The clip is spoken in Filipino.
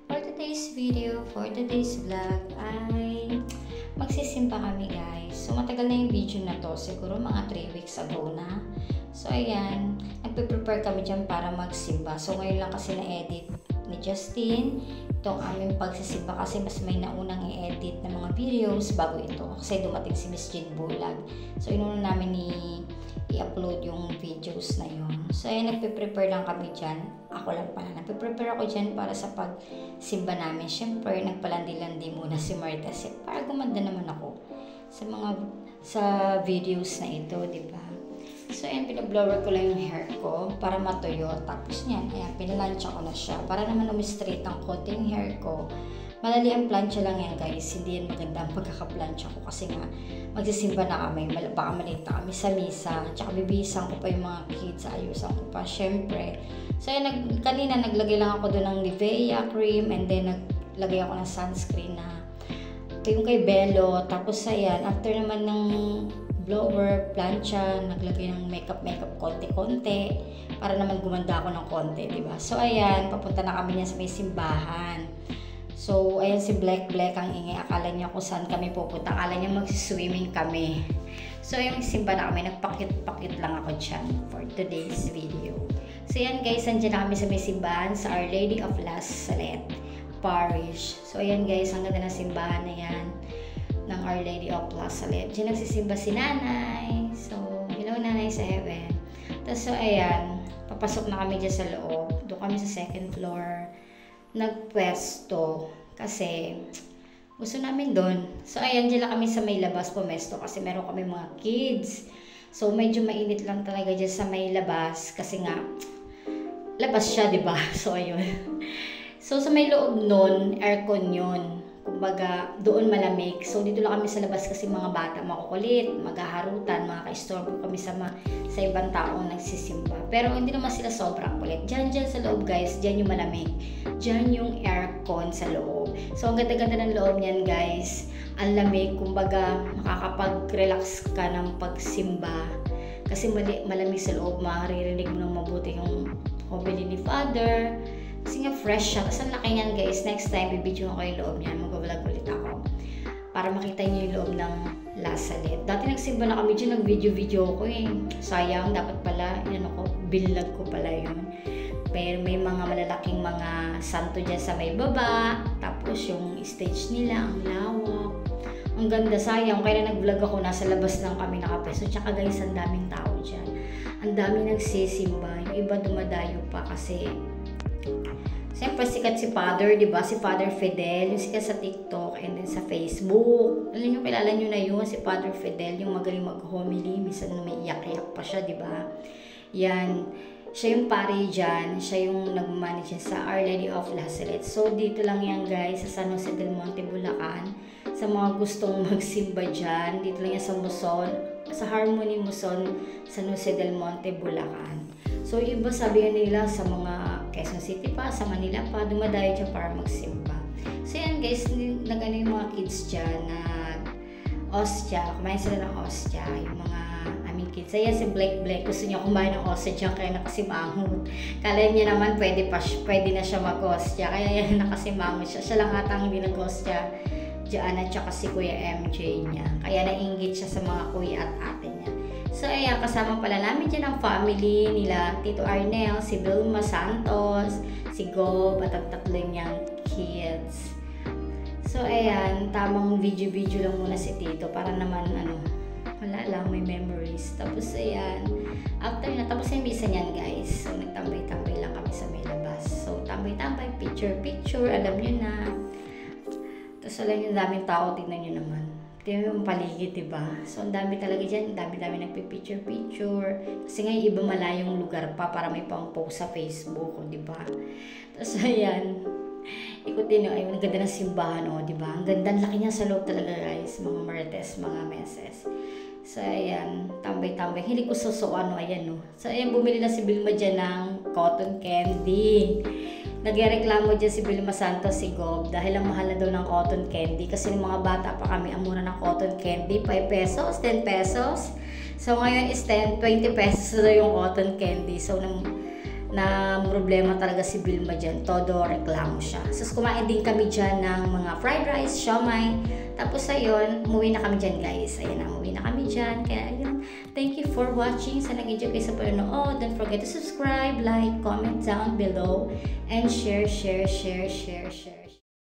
For today's video, for today's vlog ay magsisimba kami guys. So matagal na yung video na to, siguro mga 3 weeks ago na. So ayan, nagpe-prepare kami dyan para magsimba. So ngayon lang kasi na-edit ni Justin itong aming pagsisimba kasi mas may naunang i-edit ng mga videos bago ito kasi dumating si Miss Jean Bulag. So inuna namin i-upload yung videos na yun. So ayan, nagpe-prepare lang kami dyan. Ako lang pala, nagpe-prepare ako dyan para sa pagsimba namin. Siyempre, nagpalandi-landi muna si Marites para gumanda naman ako sa videos na ito, di ba? So ayan, pinablower ko lang yung hair ko para matuyo. Tapos niyan, ayan, pinalansya ko na siya para naman umistraight ang konti yung hair ko. Malali ang plancha lang yan guys, hindi yan maganda ang pagkakaplansya ko kasi nga magsisimba na kami, baka malita kami sa misa, tsaka bibisan ko pa yung mga kids, ayusan ko pa syempre. So ayan, kanina naglagay lang ako doon ng Nivea cream and then naglagay ako ng sunscreen na yung kay Bello. Tapos ayan, after naman ng blower, plancha, naglagay ng makeup konti-konti para naman gumanda ako ng konti, diba? So ayan, papunta na kami niya sa may simbahan. So, ayan si Black ang ingay. Akala niya kung saan kami pupunta. Akala niya magsiswimming kami. So, yung simba na kami. Nagpakit-pakit lang ako dyan for today's video. So, ayan guys. Nandiyan na kami sa may simbahan sa Our Lady of La Salette Parish. So, ayan guys. Ang ganda ng simbahan na yan ng Our Lady of La Salette. Diyan nagsisimba si Nanay. So, hello Nanay sa heaven. Tapos, so, ayan. Papasok na kami dyan sa loob. Doon kami sa second floor. Nagpwesto kasi gusto namin doon. So ayan, dyan lang kami sa may labas pumesto kasi meron kami mga kids. So medyo mainit lang talaga dyan sa may labas kasi nga labas siya, diba? So ayun. So sa may loob nun, aircon yun. Kumbaga, doon malamig. So, dito lang kami sa labas kasi mga bata makukulit, maghaharutan, makaka-istorbo kami sa ibang taong nagsisimba. Pero hindi naman sila sobrang kulit. Diyan sa loob guys, diyan yung malamig. Diyan yung aircon sa loob. So, ang ganda-ganda ng loob niyan guys. Ang lamig, kumbaga, makakapag-relax ka ng pagsimba. Kasi malamig sa loob, maririnig mo ng mabuti yung homily ni Father. Kasi nga fresh siya. Tapos ang laki niyan guys. Next time, bibidyo ko yung loob niyan. Mag-vlog ulit ako. Para makita niyo yung loob ng La Salette. Dati nagsimba na kami dyan. Nag-video ko eh. Sayang. Dapat pala, binlag ko pala yun. Pero may mga malalaking mga santo dyan sa may baba. Tapos yung stage nila, ang lawak. Ang ganda, sayang. Kaya nag-vlog ako, nasa labas lang kami nakapeso. Tsaka guys, ang daming tao dyan. Ang daming nagsisimba. Yung iba dumadayo pa kasi siyempre sikat si Father, diba? Si Father Fidel, yung sikat sa TikTok and then sa Facebook. Alam nyo, kilala nyo na yun, si Father Fidel, yung magaling mag-homily, minsan may iyak-iyak pa siya, diba? Yan, siya yung pari dyan, siya yung nag-manage sa Our Lady of La Salette. So, dito lang yan guys, sa San Jose del Monte, Bulacan. Sa mga gustong magsimba dyan, dito lang yan sa Muson, sa Harmony Muson, San Jose del Monte, Bulacan. So, iba sabi nila sa mga Quezon City pa, sa Manila pa, dumadayo dyan para magsimba. So, yan guys, nagano yung mga kids dyan na ostya, kumain sila ng ostya, yung mga aming kids. Ayan si Black, gusto niya kumain ng ostya dyan, kaya nakasimangot. Kala niya naman pwede na siya mag-ostya, kaya yan nakasimangot siya. Siya lang atang hindi nag-ostya dyan, at saka si Kuya MJ niya. Kaya nainggit siya sa mga kuya at ate niya. So, ayan, kasama pala namin dyan ang family nila, Tito Arnel, si Vilma Santos, si Gob, at ang tatlo niyang kids. So, ayan, tamang video lang muna si Tito para naman, wala lang, may memories. Tapos, ayan, after na, tapos yung misa niyan, guys. So, nagtambay-tambay lang kami sa may labas. So, tambay-tambay, picture, alam nyo na. Tapos, alam nyo, daming tao, tingnan nyo naman. Tingnan yung paligid, diba? So, ang dami talaga dyan. Ang dami nagpipicture. Kasi nga yung iba malayong lugar pa para may pang-post sa Facebook, diba? Tapos, ayan. Ikutin nyo. Ayun, ang ganda ng simbahan, diba? Ang ganda. Ang laki niya sa loob talaga, guys. Mga Marites, mga meses. So, ayan. Tambay-tambay. Hindi ko susuan, ayan, So, ayan, bumili na si Vilma dyan ng cotton candy. Nagreklamo dyan si Vilma Santos, si Gob, dahil ang mahal na daw ng cotton candy. Kasi ng mga bata pa kami, ang mura ng cotton candy, 5 pesos, 10 pesos. So ngayon is 20 pesos na yung cotton candy. So na problema talaga si Vilma dyan. Todo reklamo siya. So, kumain din kami dyan ng mga fried rice, siomai. Tapos, ayun, umuwi na kami dyan, guys. Ayun na, umuwi na kami dyan. Kaya, ayun, thank you for watching. Sana nag-enjoy kayo sa panonood. Don't forget to subscribe, like, comment down below, and share.